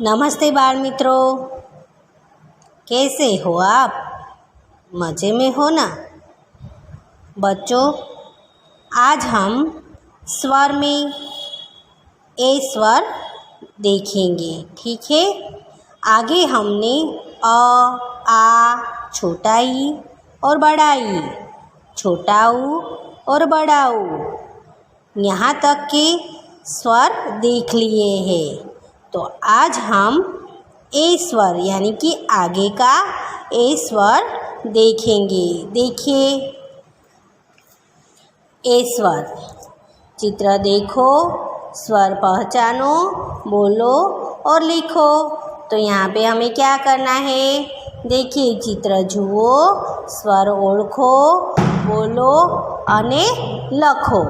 नमस्ते बाल मित्रों, कैसे हो आप? मज़े में हो ना? बच्चों, आज हम स्वर में ए स्वर देखेंगे, ठीक है। आगे हमने अ, आ, छोटा ई और बड़ा ई, छोटा ऊ और बड़ा ऊ, यहाँ तक के स्वर देख लिए हैं। तो आज हम ए स्वर यानी कि आगे का ए स्वर देखेंगे। देखिए, ए स्वर चित्र देखो, स्वर पहचानो, बोलो और लिखो। तो यहाँ पे हमें क्या करना है? देखिए, चित्र जुओ, स्वर ओळखो, बोलो अने लखो।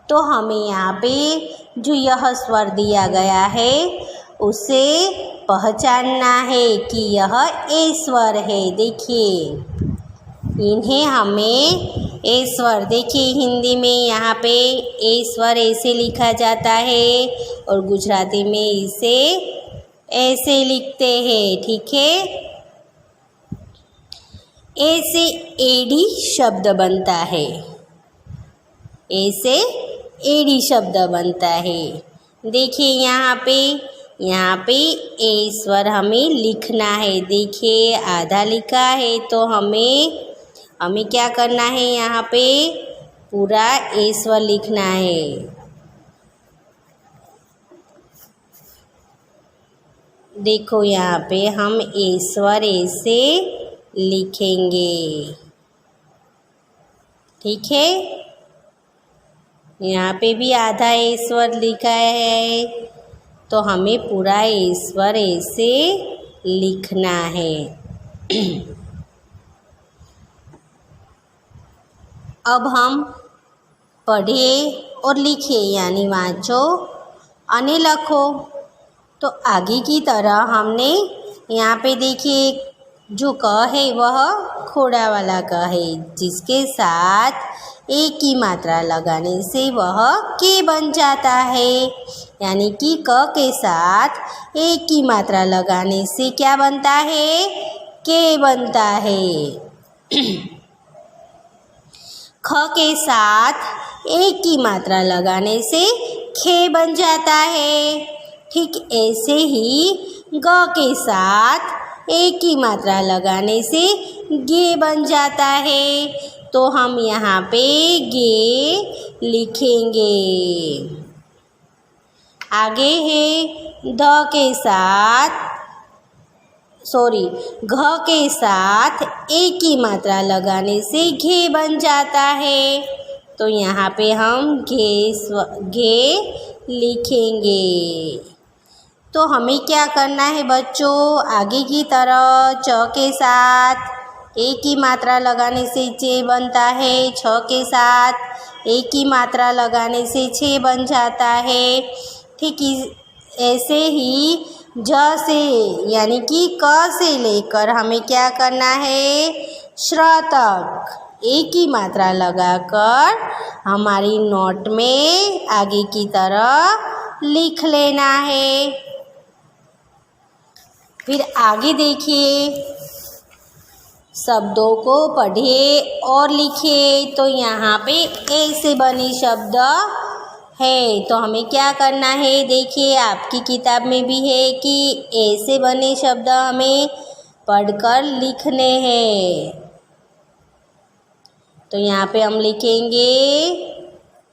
तो हमें यहाँ पे जो यह स्वर दिया गया है उसे पहचानना है कि यह ए स्वर है। देखिए, इन्हें हमें ए स्वर, देखिए हिंदी में यहाँ पे ए स्वर ऐसे लिखा जाता है और गुजराती में इसे ऐसे लिखते हैं, ठीक है। ए से एडी शब्द बनता है, ए से एडी शब्द बनता है। देखिए यहाँ पे ए स्वर हमें लिखना है। देखिए, आधा लिखा है तो हमें क्या करना है? यहाँ पे पूरा ए स्वर लिखना है। देखो, यहाँ पे हम ए स्वर ऐसे लिखेंगे, ठीक है। यहाँ पे भी आधा ए स्वर लिखा है तो हमें पूरा ए स्वर ऐसे लिखना है। अब हम पढ़े और लिखे यानी वाँचो अने लखो। तो आगे की तरह हमने यहाँ पे देखिए, जो क है वह खोड़ा वाला क है, जिसके साथ एक की मात्रा लगाने से वह के बन जाता है। यानी कि क के साथ एक की मात्रा लगाने से क्या बनता है? के बनता है। ख के साथ एक की मात्रा लगाने से खे बन जाता है। ठीक ऐसे ही ग के साथ एक की मात्रा लगाने से गे बन जाता है। तो हम यहाँ पे गे लिखेंगे। आगे है ध के साथ घ के साथ एक की मात्रा लगाने से घे बन जाता है। तो यहाँ पे हम घे लिखेंगे। तो हमें क्या करना है बच्चों? आगे की तरह च के साथ एक की मात्रा लगाने से चे बनता है, छ के साथ एक की मात्रा लगाने से छे बन जाता है। ठीक ऐसे ही ज से यानी कि क से लेकर हमें क्या करना है? श्र तक एक ही मात्रा लगाकर हमारी नोट में आगे की तरह लिख लेना है। फिर आगे देखिए, शब्दों को पढ़िए और लिखिए। तो यहाँ पे ए से बने शब्द है, तो हमें क्या करना है? देखिए, आपकी किताब में भी है कि ए से बने शब्द हमें पढ़कर लिखने हैं। तो यहाँ पे हम लिखेंगे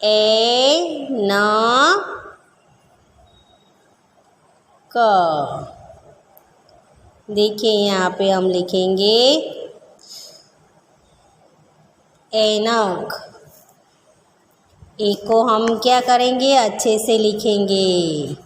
ए न क। देखिए, यहाँ पे हम लिखेंगे ऐनक। ए को हम क्या करेंगे? अच्छे से लिखेंगे।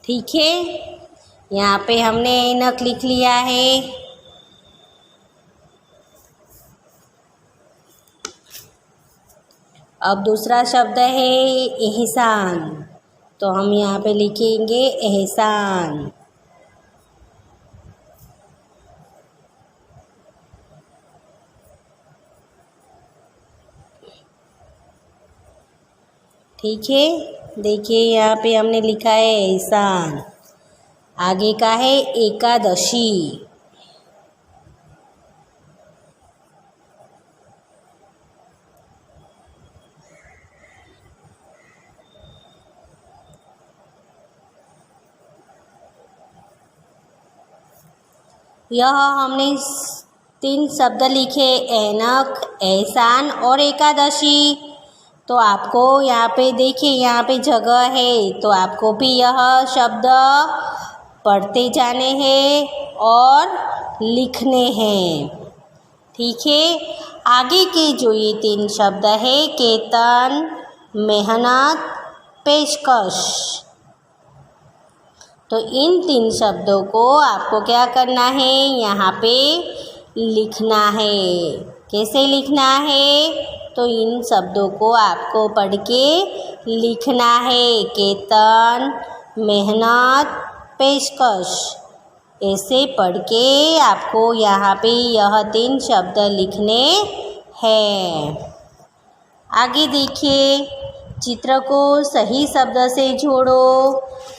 ठीक है, यहाँ पे हमने ऐनक लिख लिया है। अब दूसरा शब्द है एहसान, तो हम यहाँ पे लिखेंगे एहसान। ठीक है, देखिए यहाँ पे हमने लिखा है एहसान। आगे का है एकादशी। यह हमने 3 शब्द लिखे, ऐनक, एहसान और एकादशी। तो आपको यहाँ पे देखिए, यहाँ पे जगह है, तो आपको भी यह शब्द पढ़ते जाने हैं और लिखने हैं। ठीक है, आगे के जो ये 3 शब्द है, केतन, मेहनत, पेशकश, तो इन 3 शब्दों को आपको क्या करना है, यहाँ पे लिखना है। कैसे लिखना है, तो इन शब्दों को आपको पढ़ के लिखना है। केतन, मेहनत, पेशकश, ऐसे पढ़ के आपको यहाँ पे यह 3 शब्द लिखने हैं। आगे देखिए, चित्र को सही शब्द से जोड़ो।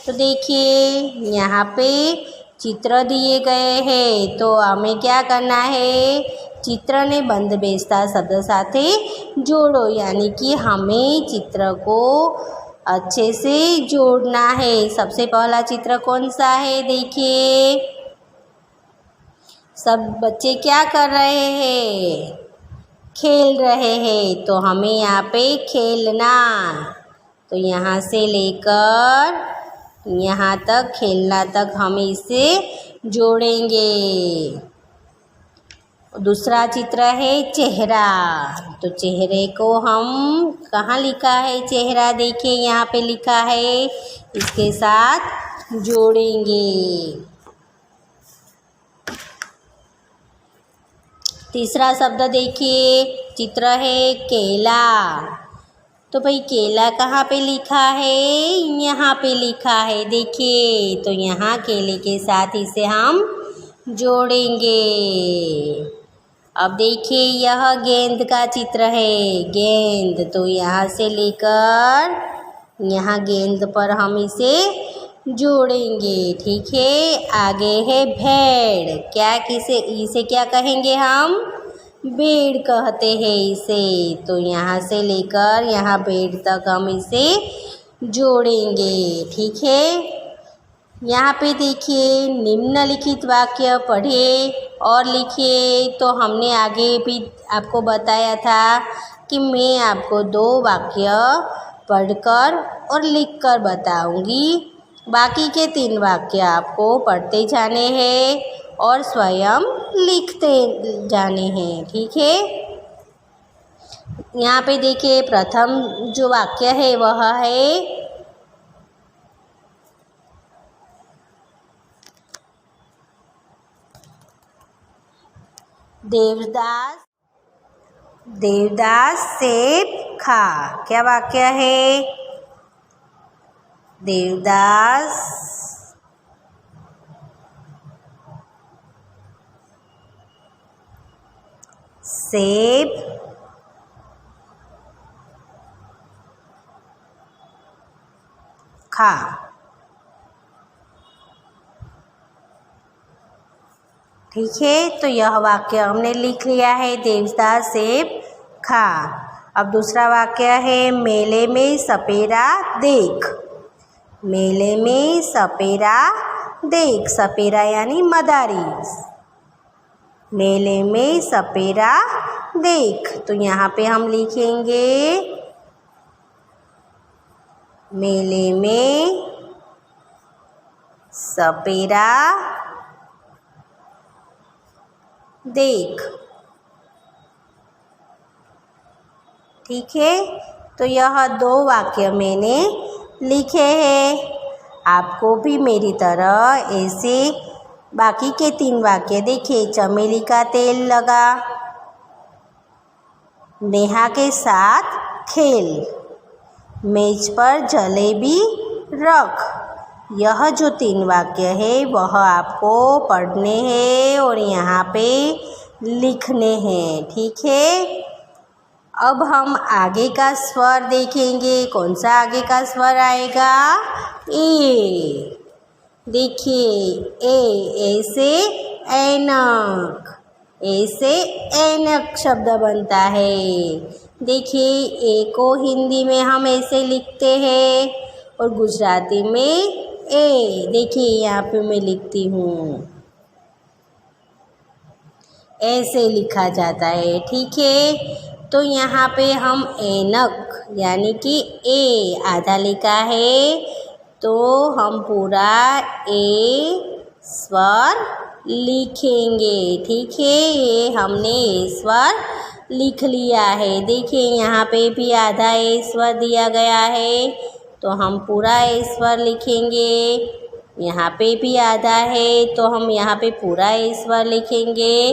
तो देखिए यहाँ पे चित्र दिए गए हैं, तो हमें क्या करना है, चित्र ने बंद बेस्ता शब्द साथे जोड़ो, यानी कि हमें चित्र को अच्छे से जोड़ना है। सबसे पहला चित्र कौन सा है, देखिए सब बच्चे क्या कर रहे हैं, खेल रहे हैं। तो हमें यहाँ पे खेलना, तो यहाँ से लेकर यहाँ तक खेलना तक हम इसे जोड़ेंगे। दूसरा चित्र है चेहरा, तो चेहरे को हम कहाँ लिखा है, चेहरा देखिए यहाँ पे लिखा है, इसके साथ जोड़ेंगे। तीसरा शब्द देखिए, चित्र है केला, तो भाई केला कहाँ पे लिखा है, यहाँ पे लिखा है देखिए, तो यहाँ केले के साथ इसे हम जोड़ेंगे। अब देखिए यह गेंद का चित्र है, गेंद, तो यहाँ से लेकर यहाँ गेंद पर हम इसे जोड़ेंगे। ठीक है, आगे है भेड़, क्या इसे क्या कहेंगे हम, भेड़ कहते हैं इसे, तो यहाँ से लेकर यहाँ भेड़ तक हम इसे जोड़ेंगे। ठीक है, यहाँ पे देखिए निम्नलिखित वाक्य पढ़े और लिखिए। तो हमने आगे भी आपको बताया था कि मैं आपको 2 वाक्य पढ़कर और लिखकर बताऊंगी, बाकी के 3 वाक्य आपको पढ़ते जाने हैं और स्वयं लिखते जाने हैं। ठीक है, यहाँ पे देखिए प्रथम जो वाक्य है वह है देवदास सेब खा। क्या वाक्य है, देवदास सेब खा। ठीक है, तो यह वाक्य हमने लिख लिया है, देवदास सेब खा। अब दूसरा वाक्य है मेले में सपेरा देख। मेले में सपेरा देख, सपेरा यानी मदारी, मेले में सपेरा देख, तो यहाँ पे हम लिखेंगे मेले में सपेरा देख। ठीक है, तो यह 2 वाक्य मैंने लिखे हैं। आपको भी मेरी तरह ऐसे बाकी के 3 वाक्य देखिए, चमेली का तेल लगा, नेहा के साथ खेल, मेज पर जलेबी रख। यह जो 3 वाक्य है वह आपको पढ़ने हैं और यहाँ पे लिखने हैं, ठीक है। अब हम आगे का स्वर देखेंगे। कौन सा आगे का स्वर आएगा? ए। देखिए ए से ऐनक, ए से ऐनक शब्द बनता है। देखिए ए को हिंदी में हम ऐसे लिखते हैं और गुजराती में ए। देखिए यहाँ पे मैं लिखती हूँ, ऐसे लिखा जाता है, ठीक है। तो यहाँ पे हम ऐनक यानी कि ए आधा लिखा है, तो हम पूरा ए स्वर लिखेंगे, ठीक है। ये हमने ए स्वर लिख लिया है। देखिए यहाँ पे भी आधा ए स्वर दिया गया है, तो हम पूरा ए स्वर लिखेंगे। यहाँ पे भी आधा है, तो हम यहाँ पे पूरा ए स्वर लिखेंगे।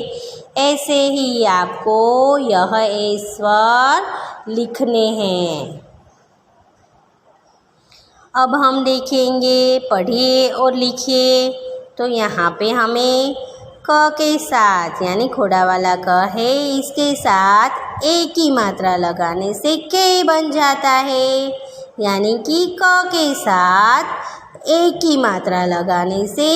ऐसे ही आपको यह ए स्वर लिखने हैं। अब हम देखेंगे, पढ़िए और लिखिए। तो यहाँ पे हमें क के साथ यानी खोड़ा वाला क है, इसके साथ ए की मात्रा लगाने से के बन जाता है, यानी कि क के साथ ए की मात्रा लगाने से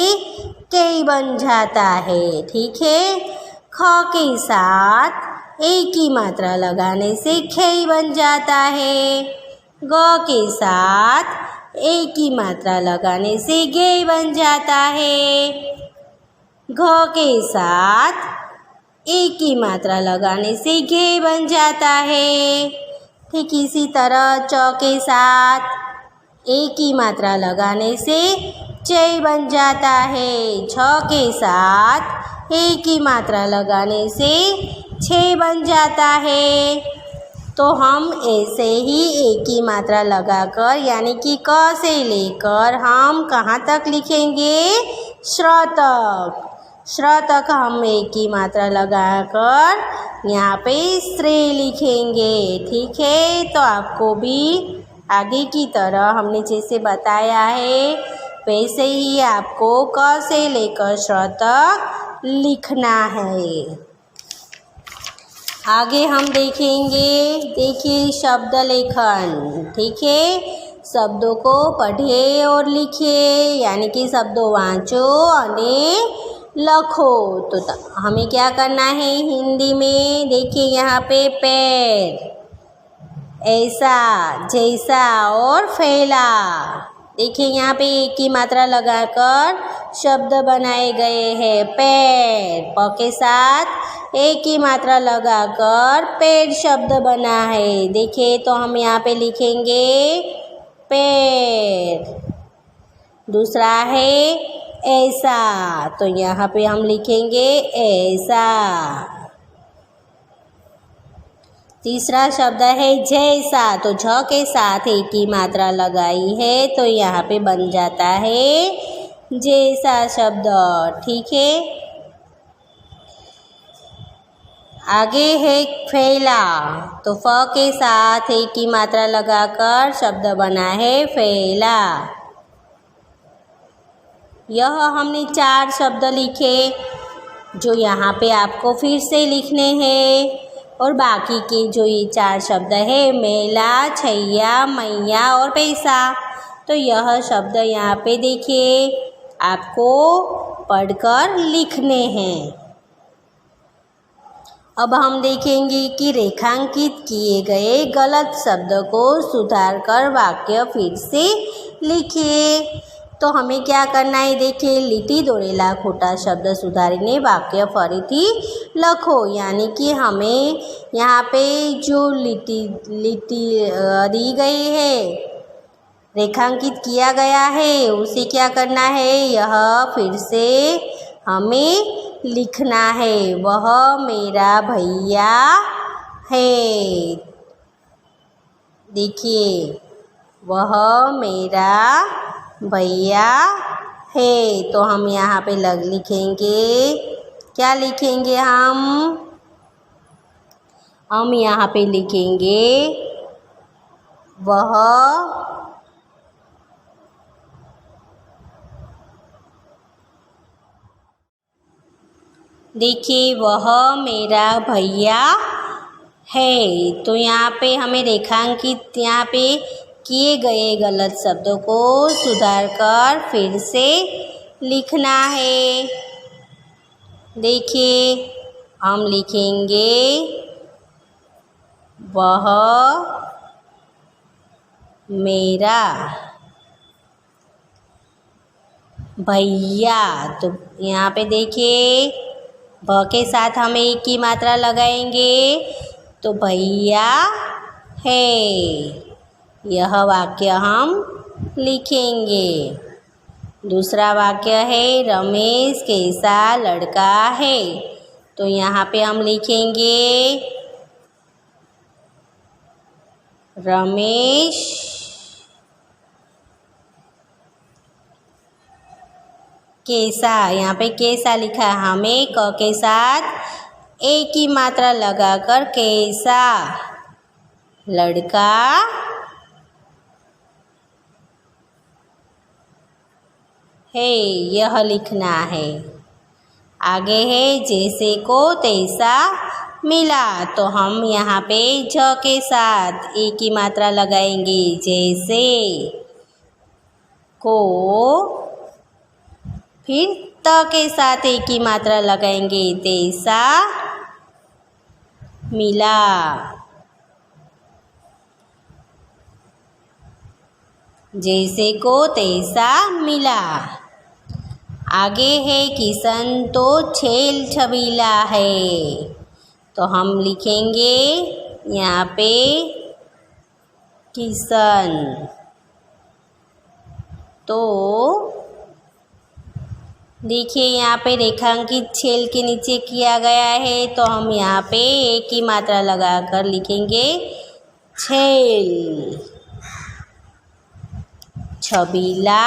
के बन जाता है, ठीक है। ख के साथ ए की मात्रा लगाने से खे बन जाता है। ग के साथ ए की मात्रा लगाने से गे बन जाता है। घ के साथ ए की मात्रा लगाने से घे बन जाता है। ठीक इसी तरह च के साथ ए की मात्रा लगाने से चे बन जाता है। छ के साथ ए की मात्रा लगाने से छे बन जाता है। तो हम ऐसे ही ए की मात्रा लगाकर यानी कि क से लेकर हम कहाँ तक लिखेंगे? श्र तक। श्र तक हम ए की मात्रा लगाकर यहाँ पे श्रे लिखेंगे, ठीक है। तो आपको भी आगे की तरह हमने जैसे बताया है वैसे ही आपको क से लेकर श्र तक लिखना है। आगे हम देखेंगे, देखिए शब्द लेखन, ठीक है। शब्दों को पढ़िए और लिखिए, यानी कि शब्दों वाँचो अने लखो। तो हमें क्या करना है हिंदी में? देखिए यहाँ पे पैर, ऐसा, जैसा और फैला। देखिए यहाँ पे एक की मात्रा लगाकर शब्द बनाए गए हैं। पैर, प के साथ एक की मात्रा लगाकर पेड़ शब्द बना है। देखिए तो हम यहाँ पे लिखेंगे पेड़। दूसरा है ऐसा, तो यहाँ पे हम लिखेंगे ऐसा। तीसरा शब्द है जैसा, तो झ के साथ एक की मात्रा लगाई है तो यहाँ पे बन जाता है जैसा शब्द, ठीक है। आगे है फैला, तो फ के साथ एक की मात्रा लगाकर शब्द बना है फैला। यह हमने 4 शब्द लिखे जो यहाँ पे आपको फिर से लिखने हैं, और बाकी के जो ये 4 शब्द है मेला, छैया, मैया और पैसा, तो यह शब्द यहाँ पे देखिए आपको पढ़कर लिखने हैं। अब हम देखेंगे कि रेखांकित किए गए गलत शब्द को सुधार कर वाक्य फिर से लिखिए। तो हमें क्या करना है? देखिए લીટી દોરેલા खोटा शब्द सुधारीने वाक्य फरीथी लखो, यानी कि हमें यहाँ पे जो લીટી दी गई है, रेखांकित किया गया है, उसे क्या करना है? यह फिर से हमें लिखना है। वह मेरा भैया है। देखिए वह मेरा भैया है, तो हम यहाँ पे लिखेंगे, क्या लिखेंगे हम यहाँ पे लिखेंगे वह देखिए वह मेरा भैया है। तो यहाँ पे हमें रेखांकित यहाँ पे किए गए गलत शब्दों को सुधार कर फिर से लिखना है। देखिए हम लिखेंगे वह मेरा भैया। तो यहाँ पे देखिए भ के साथ हम एक की मात्रा लगाएंगे तो भैया है। यह वाक्य हम लिखेंगे। दूसरा वाक्य है रमेश कैसा लड़का है। तो यहाँ पे हम लिखेंगे रमेश कैसा। यहाँ पे कैसा लिखा है, हमें क के साथ एक की मात्रा लगाकर कैसा लड़का है यह लिखना है। आगे है जैसे को तैसा मिला। तो हम यहाँ पे ज के साथ एक की मात्रा लगाएंगे जैसे को, फिर त के साथ एक की मात्रा लगाएंगे तैसा मिला। जैसे को तैसा मिला। आगे है किशन तो छेल छबीला है। तो हम लिखेंगे यहाँ पे किशन तो देखिए यहाँ पे रेखांकित छेल के नीचे किया गया है। तो हम यहाँ पे एक की मात्रा लगाकर लिखेंगे छेल। छबीला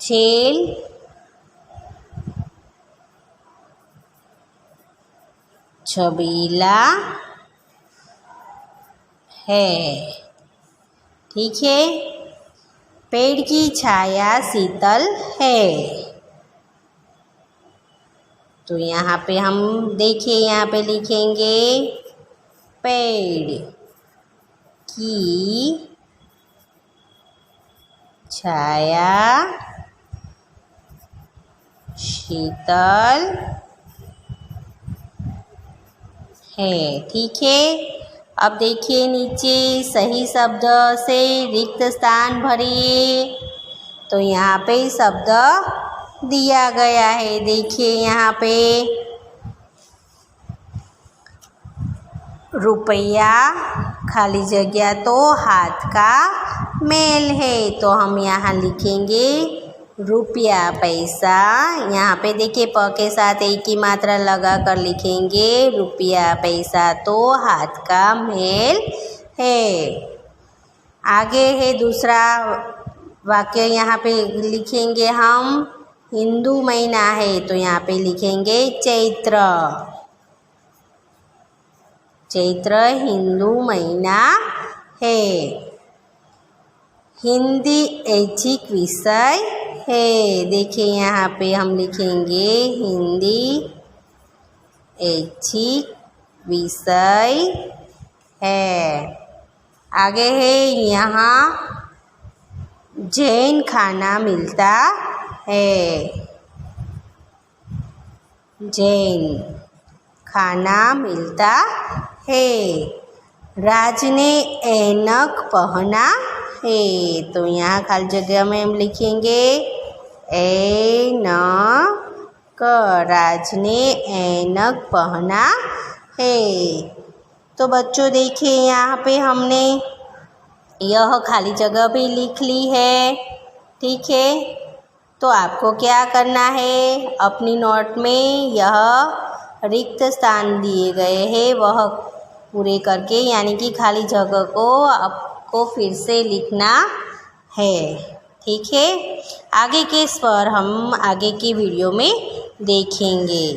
छेल छबीला है। ठीक है। पेड़ की छाया शीतल है। तो यहाँ पे हम देखिए यहाँ पे लिखेंगे पेड़ की छाया शीतल है। ठीक है। अब देखिए नीचे सही शब्द से रिक्त स्थान भरिए। तो यहाँ पे शब्द दिया गया है। देखिए यहाँ पे रुपया खाली जगह तो हाथ का मेल है। तो हम यहाँ लिखेंगे रुपया पैसा। यहाँ पे देखिए प के साथ एक की मात्रा लगा कर लिखेंगे रुपया पैसा तो हाथ का मेल है। आगे है दूसरा वाक्य। यहाँ पे लिखेंगे हम हिंदू महीना है। तो यहाँ पे लिखेंगे चैत्र। चैत्र हिंदू महीना है। हिंदी ऐच्छिक विषय है। देखिए यहाँ पे हम लिखेंगे हिंदी ऐच्छिक विषय है। आगे है यहाँ जैन खाना मिलता है। जैन खाना मिलता है। राज ने ऐनक पहना है। तो यहाँ खाली जगह में हम लिखेंगे ऐनक। राज ने ऐनक पहना है। तो बच्चों देखिए यहाँ पे हमने यह खाली जगह भी लिख ली है। ठीक है। तो आपको क्या करना है, अपनी नोट में यह रिक्त स्थान दिए गए हैं वह पूरे करके यानी कि खाली जगह को आपको फिर से लिखना है। ठीक है। आगे के स्वर हम आगे की वीडियो में देखेंगे।